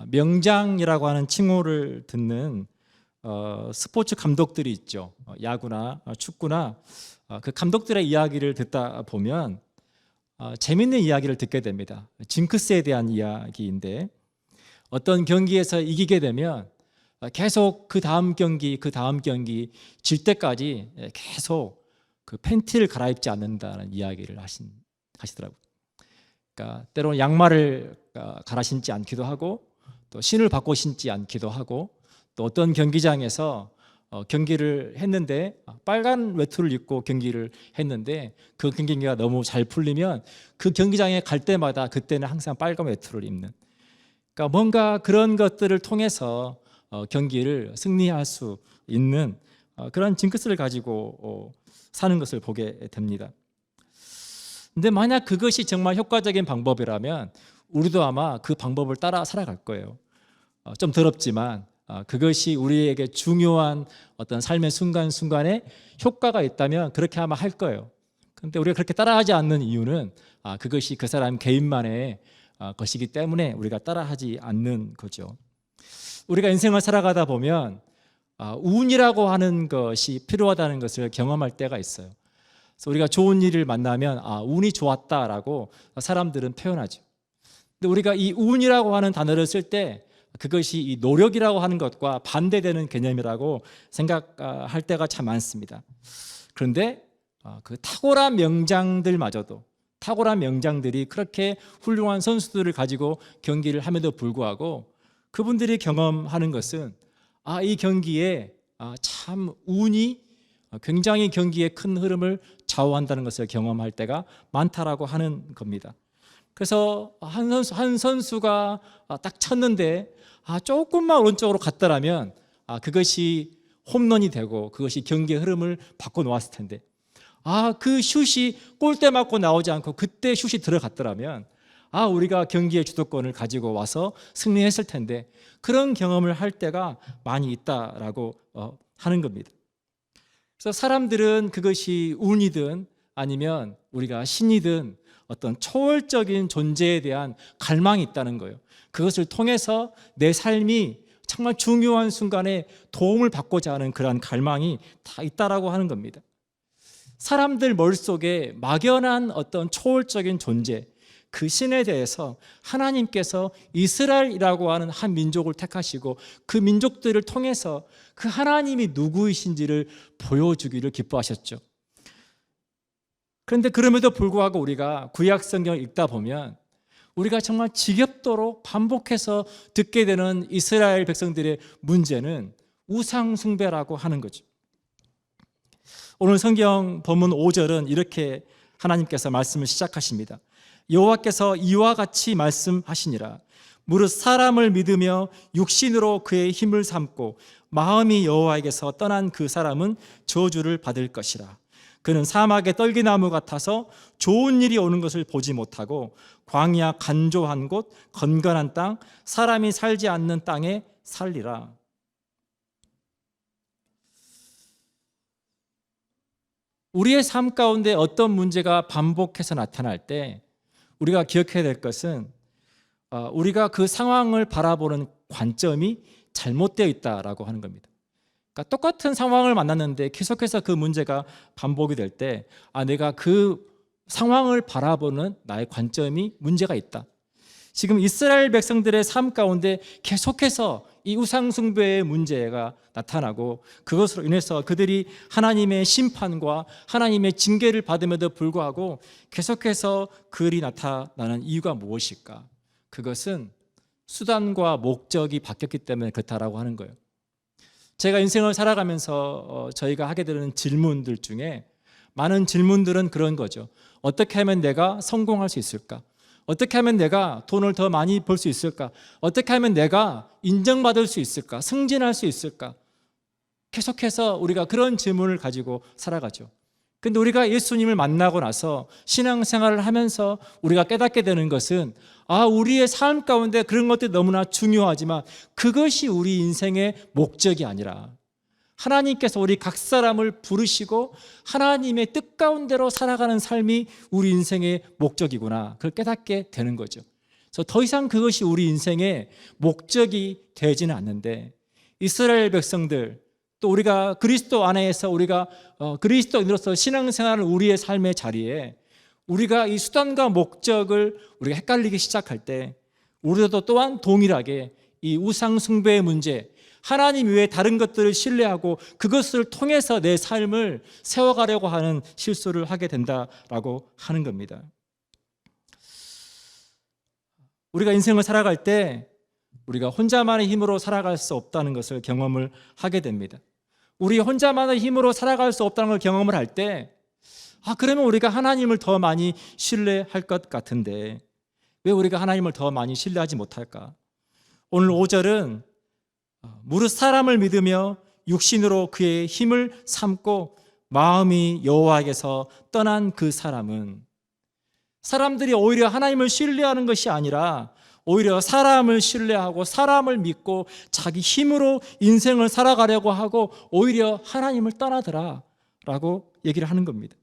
명장이라고 하는 칭호를 듣는 스포츠 감독들이 있죠. 야구나 축구나 그 감독들의 이야기를 듣다 보면 재밌는 이야기를 듣게 됩니다. 징크스에 대한 이야기인데, 어떤 경기에서 이기게 되면 계속 그 다음 경기 질 때까지 계속 그 팬티를 갈아입지 않는다는 이야기를 하시더라고요. 그러니까 때로는 양말을 갈아 신지 않기도 하고, 또 신을 바꿔 신지 않기도 하고, 또 어떤 경기장에서 경기를 했는데 빨간 외투를 입고 경기를 했는데 그 경기가 너무 잘 풀리면 그 경기장에 갈 때마다 그때는 항상 빨간 외투를 입는, 그러니까 뭔가 그런 것들을 통해서 경기를 승리할 수 있는 그런 징크스를 가지고 사는 것을 보게 됩니다. 근데 만약 그것이 정말 효과적인 방법이라면 우리도 아마 그 방법을 따라 살아갈 거예요. 좀 더럽지만 그것이 우리에게 중요한 어떤 삶의 순간순간에 효과가 있다면 그렇게 아마 할 거예요. 그런데 우리가 그렇게 따라하지 않는 이유는 그것이 그 사람 개인만의 것이기 때문에 우리가 따라하지 않는 거죠. 우리가 인생을 살아가다 보면 운이라고 하는 것이 필요하다는 것을 경험할 때가 있어요. 그래서 우리가 좋은 일을 만나면 운이 좋았다라고 사람들은 표현하죠. 근데 우리가 이 운이라고 하는 단어를 쓸 때 그것이 이 노력이라고 하는 것과 반대되는 개념이라고 생각할 때가 참 많습니다. 그런데 그 탁월한 명장들이 그렇게 훌륭한 선수들을 가지고 경기를 함에도 불구하고 그분들이 경험하는 것은 이 경기에 참 운이 굉장히 경기의 큰 흐름을 좌우한다는 것을 경험할 때가 많다라고 하는 겁니다. 그래서 한 선수가 딱 쳤는데 조금만 오른쪽으로 갔더라면 그것이 홈런이 되고 그것이 경기의 흐름을 바꿔놓았을 텐데, 그 슛이 골대 맞고 나오지 않고 그때 슛이 들어갔더라면 우리가 경기의 주도권을 가지고 와서 승리했을 텐데, 그런 경험을 할 때가 많이 있다라고 하는 겁니다. 그래서 사람들은 그것이 운이든 아니면 우리가 신이든 어떤 초월적인 존재에 대한 갈망이 있다는 거예요. 그것을 통해서 내 삶이 정말 중요한 순간에 도움을 받고자 하는 그런 갈망이 다 있다라고 하는 겁니다. 사람들 머릿속에 막연한 어떤 초월적인 존재, 그 신에 대해서 하나님께서 이스라엘이라고 하는 한 민족을 택하시고 그 민족들을 통해서 그 하나님이 누구이신지를 보여주기를 기뻐하셨죠. 그런데 그럼에도 불구하고 우리가 구약 성경을 읽다 보면 우리가 정말 지겹도록 반복해서 듣게 되는 이스라엘 백성들의 문제는 우상 숭배라고 하는 거죠. 오늘 성경 본문 5절은 이렇게 하나님께서 말씀을 시작하십니다. 여호와께서 이와 같이 말씀하시니라. 무릇 사람을 믿으며 육신으로 그의 힘을 삼고 마음이 여호와에게서 떠난 그 사람은 저주를 받을 것이라. 그는 사막의 떨기나무 같아서 좋은 일이 오는 것을 보지 못하고 광야 간조한 곳 건건한 땅 사람이 살지 않는 땅에 살리라. 우리의 삶 가운데 어떤 문제가 반복해서 나타날 때 우리가 기억해야 될 것은 우리가 그 상황을 바라보는 관점이 잘못되어 있다라고 하는 겁니다. 그러니까 똑같은 상황을 만났는데 계속해서 그 문제가 반복이 될 때 내가 그 상황을 바라보는 나의 관점이 문제가 있다. 지금 이스라엘 백성들의 삶 가운데 계속해서 이 우상 숭배의 문제가 나타나고 그것으로 인해서 그들이 하나님의 심판과 하나님의 징계를 받음에도 불구하고 계속해서 그 일이 나타나는 이유가 무엇일까? 그것은 수단과 목적이 바뀌었기 때문에 그렇다라고 하는 거예요. 제가 인생을 살아가면서 저희가 하게 되는 질문들 중에 많은 질문들은 그런 거죠. 어떻게 하면 내가 성공할 수 있을까? 어떻게 하면 내가 돈을 더 많이 벌 수 있을까? 어떻게 하면 내가 인정받을 수 있을까? 승진할 수 있을까? 계속해서 우리가 그런 질문을 가지고 살아가죠. 근데 우리가 예수님을 만나고 나서 신앙생활을 하면서 우리가 깨닫게 되는 것은 우리의 삶 가운데 그런 것들이 너무나 중요하지만 그것이 우리 인생의 목적이 아니라 하나님께서 우리 각 사람을 부르시고 하나님의 뜻 가운데로 살아가는 삶이 우리 인생의 목적이구나, 그걸 깨닫게 되는 거죠. 그래서 더 이상 그것이 우리 인생의 목적이 되지는 않는데, 이스라엘 백성들, 또 우리가 그리스도 안에서 우리가 그리스도인으로서 신앙생활을 우리의 삶의 자리에 우리가 이 수단과 목적을 우리가 헷갈리기 시작할 때, 우리도 또한 동일하게 이 우상 숭배의 문제, 하나님 외에 다른 것들을 신뢰하고 그것을 통해서 내 삶을 세워가려고 하는 실수를 하게 된다라고 하는 겁니다. 우리가 인생을 살아갈 때 우리가 혼자만의 힘으로 살아갈 수 없다는 것을 경험을 하게 됩니다. 우리 혼자만의 힘으로 살아갈 수 없다는 걸 경험을 할 때, 그러면 우리가 하나님을 더 많이 신뢰할 것 같은데 왜 우리가 하나님을 더 많이 신뢰하지 못할까? 오늘 5절은 무릇 사람을 믿으며 육신으로 그의 힘을 삼고 마음이 여호와에게서 떠난 그 사람은, 사람들이 오히려 하나님을 신뢰하는 것이 아니라 오히려 사람을 신뢰하고 사람을 믿고 자기 힘으로 인생을 살아가려고 하고 오히려 하나님을 떠나더라 라고 얘기를 하는 겁니다.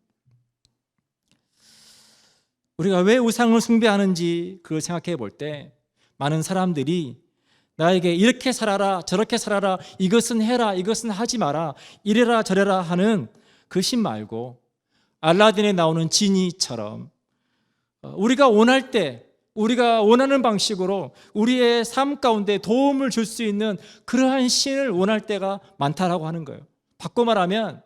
우리가 왜 우상을 숭배하는지 그걸 생각해 볼 때, 많은 사람들이 나에게 이렇게 살아라 저렇게 살아라, 이것은 해라 이것은 하지 마라, 이래라 저래라 하는 그 신 말고 알라딘에 나오는 지니처럼 우리가 원할 때 우리가 원하는 방식으로 우리의 삶 가운데 도움을 줄 수 있는 그러한 신을 원할 때가 많다라고 하는 거예요. 바꿔 말하면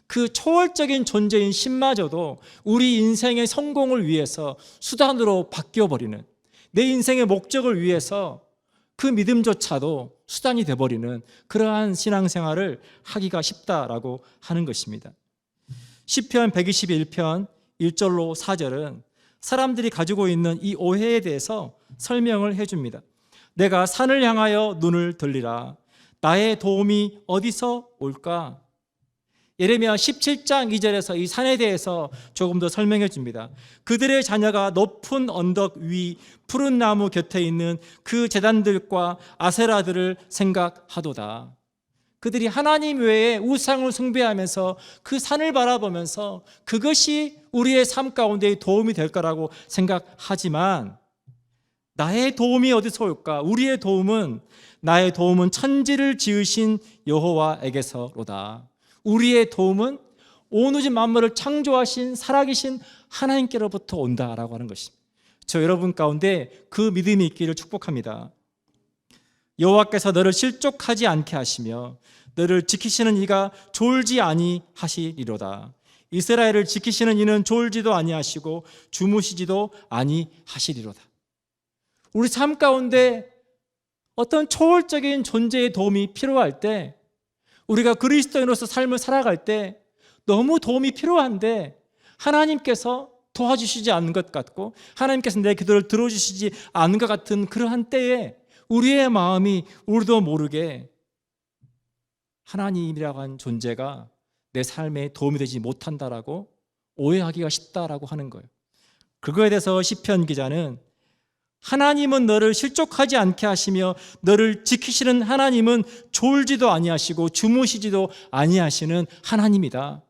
그 초월적인 존재인 신마저도 우리 인생의 성공을 위해서 수단으로 바뀌어버리는, 내 인생의 목적을 위해서 그 믿음조차도 수단이 되어버리는 그러한 신앙생활을 하기가 쉽다라고 하는 것입니다. 시편 121편 1절로 4절은 사람들이 가지고 있는 이 오해에 대해서 설명을 해줍니다. 내가 산을 향하여 눈을 들리라. 나의 도움이 어디서 올까? 예레미야 17장 2절에서 이 산에 대해서 조금 더 설명해 줍니다. 그들의 자녀가 높은 언덕 위 푸른 나무 곁에 있는 그 제단들과 아세라들을 생각하도다. 그들이 하나님 외에 우상을 숭배하면서 그 산을 바라보면서 그것이 우리의 삶 가운데 도움이 될 거라고 생각하지만, 나의 도움이 어디서 올까? 우리의 도움은, 나의 도움은 천지를 지으신 여호와에게서로다. 우리의 도움은 온 우주 만물을 창조하신 살아계신 하나님께로부터 온다라고 하는 것입니다. 저 여러분 가운데 그 믿음이 있기를 축복합니다. 여호와께서 너를 실족하지 않게 하시며 너를 지키시는 이가 졸지 아니하시리로다. 이스라엘을 지키시는 이는 졸지도 아니하시고 주무시지도 아니하시리로다. 우리 삶 가운데 어떤 초월적인 존재의 도움이 필요할 때, 우리가 그리스도인으로서 삶을 살아갈 때 너무 도움이 필요한데 하나님께서 도와주시지 않는 것 같고 하나님께서 내 기도를 들어주시지 않는 것 같은 그러한 때에 우리의 마음이 우리도 모르게 하나님이라고 하는 존재가 내 삶에 도움이 되지 못한다라고 오해하기가 쉽다라고 하는 거예요. 그거에 대해서 시편 기자는 하나님은 너를 실족하지 않게 하시며 너를 지키시는 하나님은 졸지도 아니하시고 주무시지도 아니하시는 하나님이다.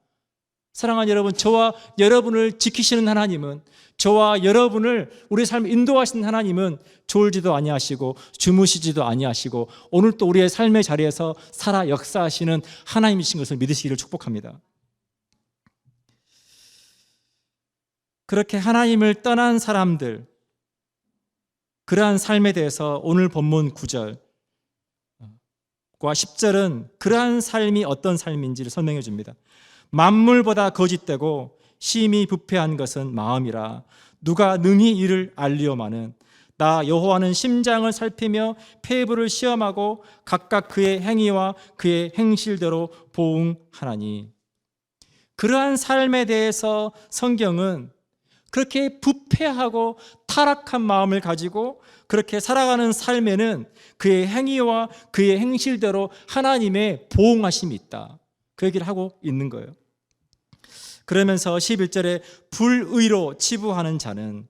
사랑하는 여러분, 저와 여러분을 지키시는 하나님은, 저와 여러분을 우리 삶을 인도하시는 하나님은 졸지도 아니하시고 주무시지도 아니하시고 오늘 또 우리의 삶의 자리에서 살아 역사하시는 하나님이신 것을 믿으시기를 축복합니다. 그렇게 하나님을 떠난 사람들, 그러한 삶에 대해서 오늘 본문 9절과 10절은 그러한 삶이 어떤 삶인지를 설명해 줍니다. 만물보다 거짓되고 심히 부패한 것은 마음이라. 누가 능히 이를 알리오마는. 나 여호와는 심장을 살피며 폐부를 시험하고 각각 그의 행위와 그의 행실대로 보응하나니. 그러한 삶에 대해서 성경은 그렇게 부패하고 타락한 마음을 가지고 그렇게 살아가는 삶에는 그의 행위와 그의 행실대로 하나님의 보응하심이 있다, 그 얘기를 하고 있는 거예요. 그러면서 11절에 불의로 치부하는 자는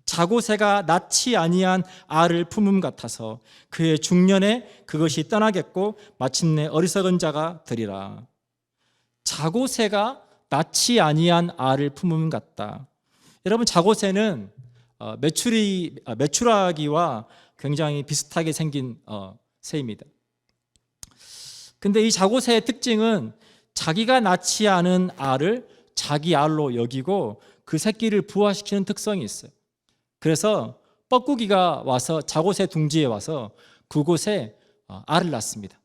자고새가 낳지 아니한 알을 품음 같아서 그의 중년에 그것이 떠나겠고 마침내 어리석은 자가 되리라. 자고새가 낳지 아니한 알을 품음 같다. 여러분, 자고새는 메추라기와 굉장히 비슷하게 생긴 새입니다. 근데 이 자고새의 특징은 자기가 낳지 않은 알을 자기 알로 여기고 그 새끼를 부화시키는 특성이 있어요. 그래서 뻐꾸기가 와서 자고새 둥지에 와서 그곳에 알을 낳습니다.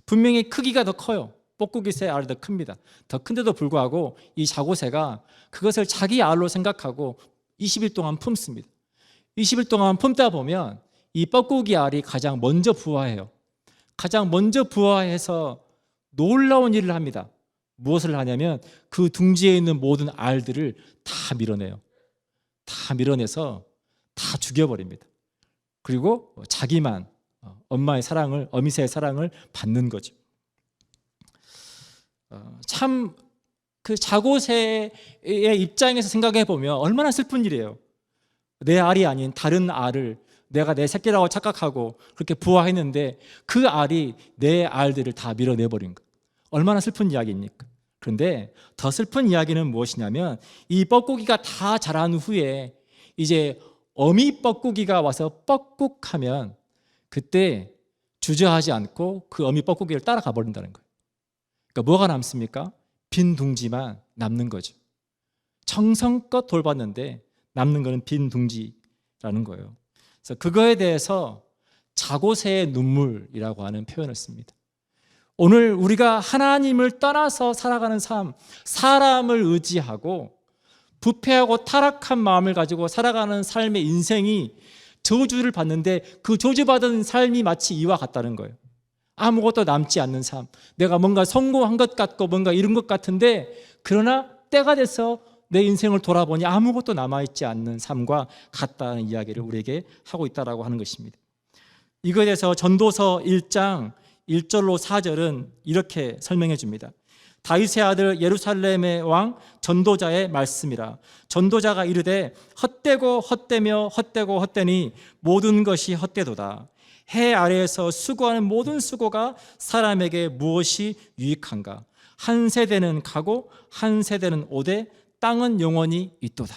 분명히 크기가 더 커요. 뻐꾸기 새 알이 더 큽니다. 더 큰데도 불구하고 이 자고새가 그것을 자기 알로 생각하고 20일 동안 품습니다. 20일 동안 품다 보면 이 뻐꾸기 알이 가장 먼저 부화해요. 가장 먼저 부화해서 놀라운 일을 합니다. 무엇을 하냐면 그 둥지에 있는 모든 알들을 다 밀어내요. 다 밀어내서 다 죽여버립니다. 그리고 자기만 엄마의 사랑을, 어미새의 사랑을 받는 거죠. 참 그 자고새의 입장에서 생각해 보면 얼마나 슬픈 일이에요. 내 알이 아닌 다른 알을 내가 내 새끼라고 착각하고 그렇게 부화했는데 그 알이 내 알들을 다 밀어내버린 것. 얼마나 슬픈 이야기입니까? 그런데 더 슬픈 이야기는 무엇이냐면 이 뻐꾸기가 다 자란 후에 이제 어미 뻐꾸기가 와서 뻐꾹하면 그때 주저하지 않고 그 어미 뻐꾸기를 따라가 버린다는 거예요. 그러니까 뭐가 남습니까? 빈 둥지만 남는 거죠. 정성껏 돌봤는데 남는 거는 빈 둥지라는 거예요. 그래서 그거에 대해서 자고새의 눈물이라고 하는 표현을 씁니다. 오늘 우리가 하나님을 떠나서 살아가는 삶, 사람을 의지하고 부패하고 타락한 마음을 가지고 살아가는 삶의 인생이 저주를 받는데 그 저주받은 삶이 마치 이와 같다는 거예요. 아무것도 남지 않는 삶, 내가 뭔가 성공한 것 같고 뭔가 이룬 것 같은데 그러나 때가 돼서 내 인생을 돌아보니 아무것도 남아있지 않는 삶과 같다는 이야기를 우리에게 하고 있다고 하는 것입니다. 이거에 대해서 전도서 1장 1절로 4절은 이렇게 설명해 줍니다. 다윗의 아들 예루살렘의 왕 전도자의 말씀이라. 전도자가 이르되 헛되고 헛되며 헛되고 헛되니 모든 것이 헛되도다. 해 아래에서 수고하는 모든 수고가 사람에게 무엇이 유익한가? 한 세대는 가고 한 세대는 오되 땅은 영원히 있도다.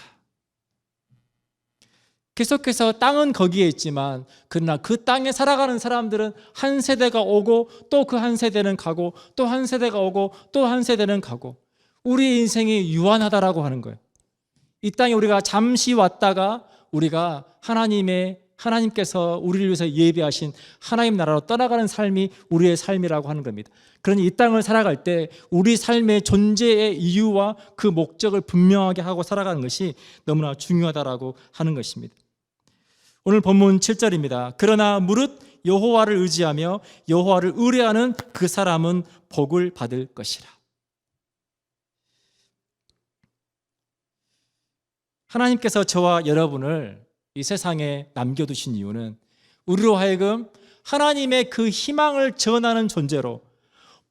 계속해서 땅은 거기에 있지만 그러나 그 땅에 살아가는 사람들은 한 세대가 오고 또 그 한 세대는 가고 또 한 세대가 오고 또 한 세대는 가고 우리 인생이 유한하다라고 하는 거예요. 이 땅에 우리가 잠시 왔다가 우리가 하나님께서 우리를 위해서 예비하신 하나님 나라로 떠나가는 삶이 우리의 삶이라고 하는 겁니다. 그러니 이 땅을 살아갈 때 우리 삶의 존재의 이유와 그 목적을 분명하게 하고 살아가는 것이 너무나 중요하다라고 하는 것입니다. 오늘 본문 7절입니다. 그러나 무릇 여호와를 의지하며 여호와를 의뢰하는 그 사람은 복을 받을 것이라. 하나님께서 저와 여러분을 이 세상에 남겨두신 이유는 우리로 하여금 하나님의 그 희망을 전하는 존재로,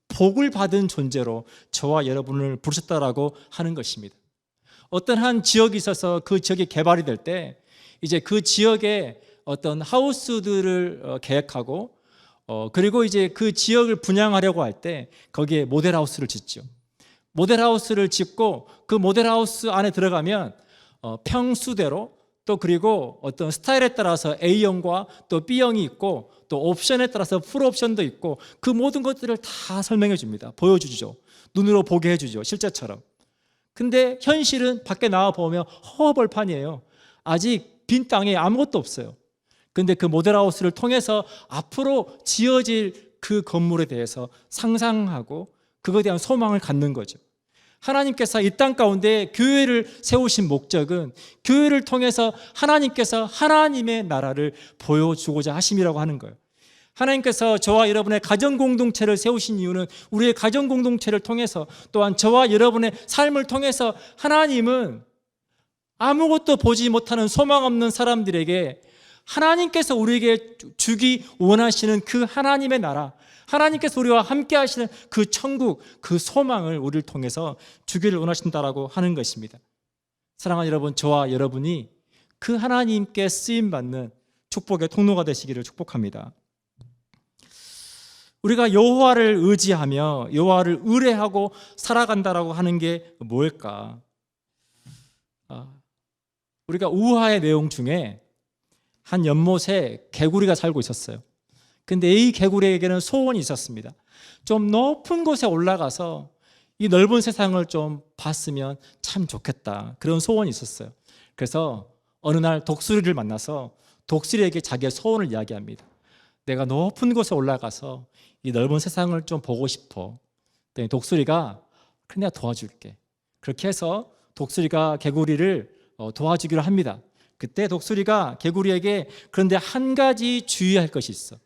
복을 받은 존재로 저와 여러분을 부르셨다라고 하는 것입니다. 어떤 한 지역이 있어서 그 지역이 개발이 될 때 이제 그 지역에 어떤 하우스들을 계획하고 그리고 이제 그 지역을 분양하려고 할 때 거기에 모델하우스를 짓죠. 모델하우스를 짓고 그 모델하우스 안에 들어가면 평수대로 또 그리고 어떤 스타일에 따라서 A형과 또 B형이 있고 또 옵션에 따라서 풀옵션도 있고 그 모든 것들을 다 설명해 줍니다. 보여주죠. 눈으로 보게 해주죠. 실제처럼. 근데 현실은 밖에 나와 보면 허허벌판이에요. 아직 빈 땅에 아무것도 없어요. 근데 그 모델하우스를 통해서 앞으로 지어질 그 건물에 대해서 상상하고 그거에 대한 소망을 갖는 거죠. 하나님께서 이 땅 가운데 교회를 세우신 목적은 교회를 통해서 하나님께서 하나님의 나라를 보여주고자 하심이라고 하는 거예요. 하나님께서 저와 여러분의 가정 공동체를 세우신 이유는 우리의 가정 공동체를 통해서 또한 저와 여러분의 삶을 통해서 하나님은 아무것도 보지 못하는 소망 없는 사람들에게 하나님께서 우리에게 주기 원하시는 그 하나님의 나라, 하나님께서 우리와 함께 하시는 그 천국, 그 소망을 우리를 통해서 주기를 원하신다라고 하는 것입니다. 사랑하는 여러분, 저와 여러분이 그 하나님께 쓰임받는 축복의 통로가 되시기를 축복합니다. 우리가 여호와를 의지하며 여호와를 의뢰하고 살아간다라고 하는 게 뭘까? 우리가 우화의 내용 중에 한 연못에 개구리가 살고 있었어요. 근데 이 개구리에게는 소원이 있었습니다. 좀 높은 곳에 올라가서 이 넓은 세상을 좀 봤으면 참 좋겠다, 그런 소원이 있었어요. 그래서 어느 날 독수리를 만나서 독수리에게 자기의 소원을 이야기합니다. 내가 높은 곳에 올라가서 이 넓은 세상을 좀 보고 싶어. 그랬더니 독수리가 그래, 내가 도와줄게. 그렇게 해서 독수리가 개구리를 도와주기로 합니다. 그때 독수리가 개구리에게 그런데 한 가지 주의할 것이 있어.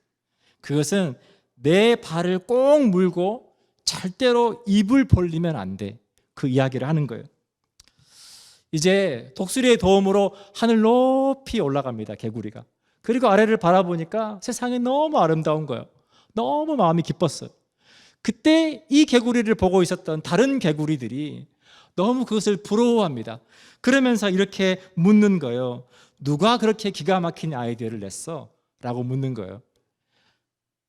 그것은 내 발을 꼭 물고 절대로 입을 벌리면 안 돼. 그 이야기를 하는 거예요. 이제 독수리의 도움으로 하늘 높이 올라갑니다, 개구리가. 그리고 아래를 바라보니까 세상이 너무 아름다운 거예요. 너무 마음이 기뻤어요. 그때 이 개구리를 보고 있었던 다른 개구리들이 너무 그것을 부러워합니다. 그러면서 이렇게 묻는 거예요. 누가 그렇게 기가 막힌 아이디어를 냈어? 라고 묻는 거예요.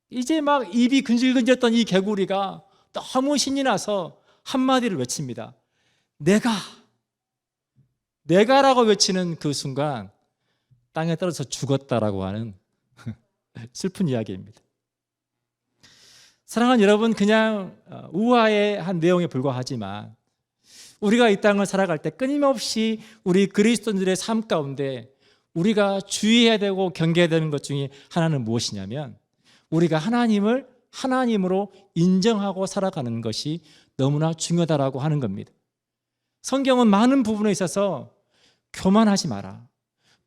이제 막 입이 근질근질했던 이 개구리가 너무 신이 나서 한마디를 외칩니다. 내가라고 외치는 그 순간 땅에 떨어져 죽었다라고 하는 슬픈 이야기입니다. 사랑하는 여러분, 그냥 우화의 한 내용에 불과하지만 우리가 이 땅을 살아갈 때 끊임없이 우리 그리스도인들의 삶 가운데 우리가 주의해야 되고 경계해야 되는 것 중에 하나는 무엇이냐면, 우리가 하나님을 하나님으로 인정하고 살아가는 것이 너무나 중요하다라고 하는 겁니다. 성경은 많은 부분에 있어서 교만하지 마라,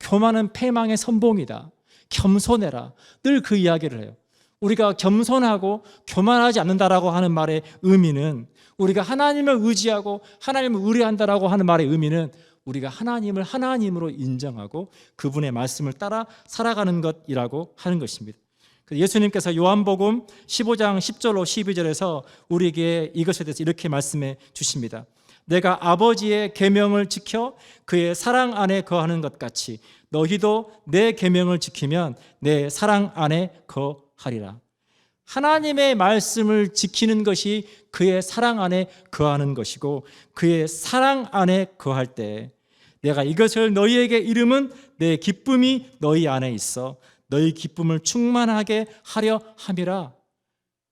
교만은 패망의 선봉이다, 겸손해라, 늘 그 이야기를 해요. 우리가 겸손하고 교만하지 않는다라고 하는 말의 의미는, 우리가 하나님을 의지하고 하나님을 의뢰한다라고 하는 말의 의미는 우리가 하나님을 하나님으로 인정하고 그분의 말씀을 따라 살아가는 것이라고 하는 것입니다. 예수님께서 요한복음 15장 10절로 12절에서 우리에게 이것에 대해서 이렇게 말씀해 주십니다. 내가 아버지의 계명을 지켜 그의 사랑 안에 거하는 것 같이 너희도 내 계명을 지키면 내 사랑 안에 거하리라. 하나님의 말씀을 지키는 것이 그의 사랑 안에 거하는 것이고, 그의 사랑 안에 거할 때 내가 이것을 너희에게 이름은 내 기쁨이 너희 안에 있어 너희 기쁨을 충만하게 하려 함이라.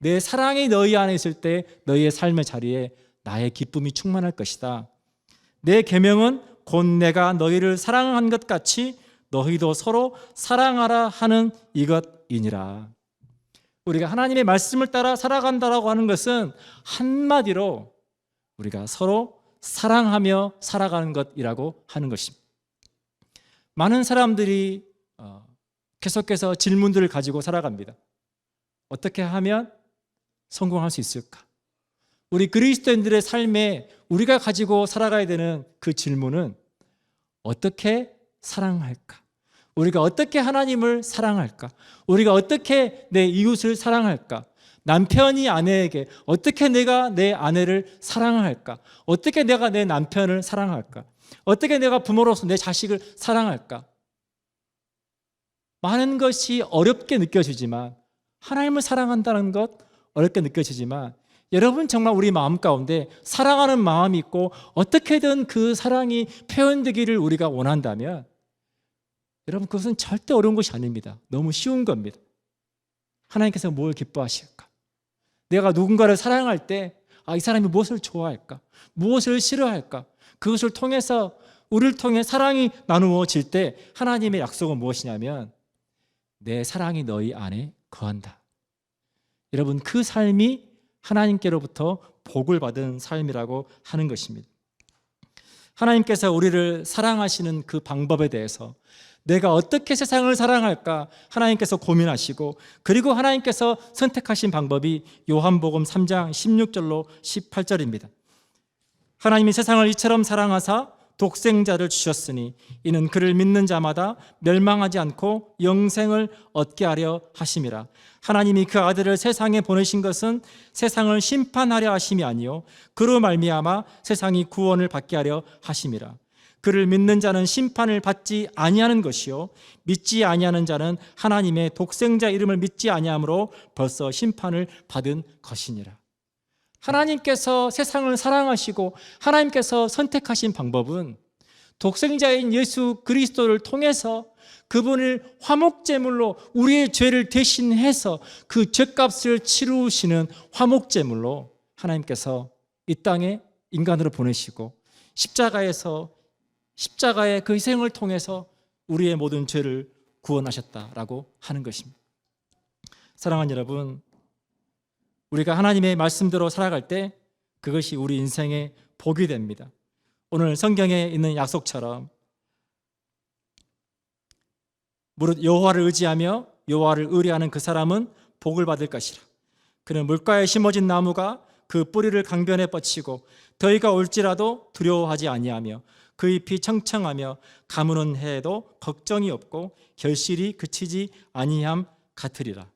내 사랑이 너희 안에 있을 때 너희의 삶의 자리에 나의 기쁨이 충만할 것이다. 내 계명은 곧 내가 너희를 사랑한 것 같이 너희도 서로 사랑하라 하는 이것이니라. 우리가 하나님의 말씀을 따라 살아간다라고 하는 것은 한마디로 우리가 서로 사랑하며 살아가는 것이라고 하는 것입니다. 많은 사람들이 계속해서 질문들을 가지고 살아갑니다. 어떻게 하면 성공할 수 있을까? 우리 그리스도인들의 삶에 우리가 가지고 살아가야 되는 그 질문은 어떻게 사랑할까? 우리가 어떻게 하나님을 사랑할까? 우리가 어떻게 내 이웃을 사랑할까? 남편이 아내에게 어떻게 내가 내 아내를 사랑할까? 어떻게 내가 내 남편을 사랑할까? 어떻게 내가 부모로서 내 자식을 사랑할까? 많은 것이 어렵게 느껴지지만, 하나님을 사랑한다는 것 어렵게 느껴지지만, 여러분 정말 우리 마음 가운데 사랑하는 마음이 있고 어떻게든 그 사랑이 표현되기를 우리가 원한다면, 여러분 그것은 절대 어려운 것이 아닙니다. 너무 쉬운 겁니다. 하나님께서 뭘 기뻐하실까? 내가 누군가를 사랑할 때 이 사람이 무엇을 좋아할까? 무엇을 싫어할까? 그것을 통해서, 우리를 통해 사랑이 나누어질 때 하나님의 약속은 무엇이냐면 내 사랑이 너희 안에 거한다. 여러분 그 삶이 하나님께로부터 복을 받은 삶이라고 하는 것입니다. 하나님께서 우리를 사랑하시는 그 방법에 대해서 내가 어떻게 세상을 사랑할까 하나님께서 고민하시고, 그리고 하나님께서 선택하신 방법이 요한복음 3장 16절로 18절입니다. 하나님이 세상을 이처럼 사랑하사 독생자를 주셨으니 이는 그를 믿는 자마다 멸망하지 않고 영생을 얻게 하려 하심이라. 하나님이 그 아들을 세상에 보내신 것은 세상을 심판하려 하심이 아니요 그로 말미암아 세상이 구원을 받게 하려 하심이라. 그를 믿는 자는 심판을 받지 아니하는 것이요 믿지 아니하는 자는 하나님의 독생자 이름을 믿지 아니함으로 벌써 심판을 받은 것이니라. 하나님께서 세상을 사랑하시고 하나님께서 선택하신 방법은 독생자인 예수 그리스도를 통해서 그분을 화목제물로 우리의 죄를 대신해서 그 죄값을 치루시는 화목제물로 하나님께서 이 땅에 인간으로 보내시고 십자가의 그 희생을 통해서 우리의 모든 죄를 구원하셨다라고 하는 것입니다. 사랑하는 여러분, 우리가 하나님의 말씀대로 살아갈 때 그것이 우리 인생의 복이 됩니다. 오늘 성경에 있는 약속처럼 무릇 여호와를 의지하며 여호와를 의뢰하는 그 사람은 복을 받을 것이라. 그는 물가에 심어진 나무가 그 뿌리를 강변에 뻗치고 더위가 올지라도 두려워하지 아니하며 그 잎이 청청하며 가무는 해에도 걱정이 없고 결실이 그치지 아니함 같으리라.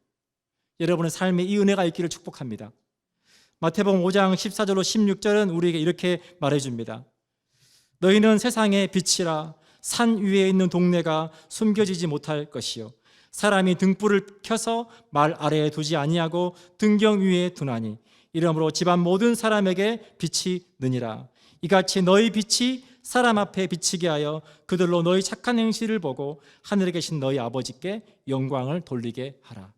여러분의 삶에 이 은혜가 있기를 축복합니다. 마태복음 5장 14절로 16절은 우리에게 이렇게 말해줍니다. 너희는 세상의 빛이라. 산 위에 있는 동네가 숨겨지지 못할 것이요 사람이 등불을 켜서 말 아래에 두지 아니하고 등경 위에 두나니 이러므로 집안 모든 사람에게 빛이 느니라. 이같이 너희 빛이 사람 앞에 비치게 하여 그들로 너희 착한 행실을 보고 하늘에 계신 너희 아버지께 영광을 돌리게 하라.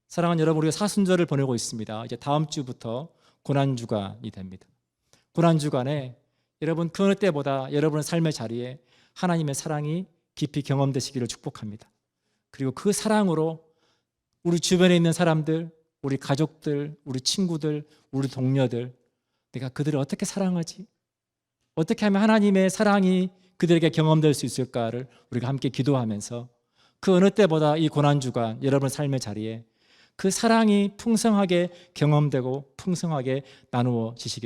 사랑하는 여러분, 우리가 사순절을 보내고 있습니다. 이제 다음 주부터 고난주간이 됩니다. 고난주간에 여러분 그 어느 때보다 여러분의 삶의 자리에 하나님의 사랑이 깊이 경험되시기를 축복합니다. 그리고 그 사랑으로 우리 주변에 있는 사람들, 우리 가족들, 우리 친구들, 우리 동료들, 내가 그들을 어떻게 사랑하지? 어떻게 하면 하나님의 사랑이 그들에게 경험될 수 있을까를 우리가 함께 기도하면서 그 어느 때보다 이 고난주간 여러분 삶의 자리에 그 사랑이 풍성하게 경험되고 풍성하게 나누어지시기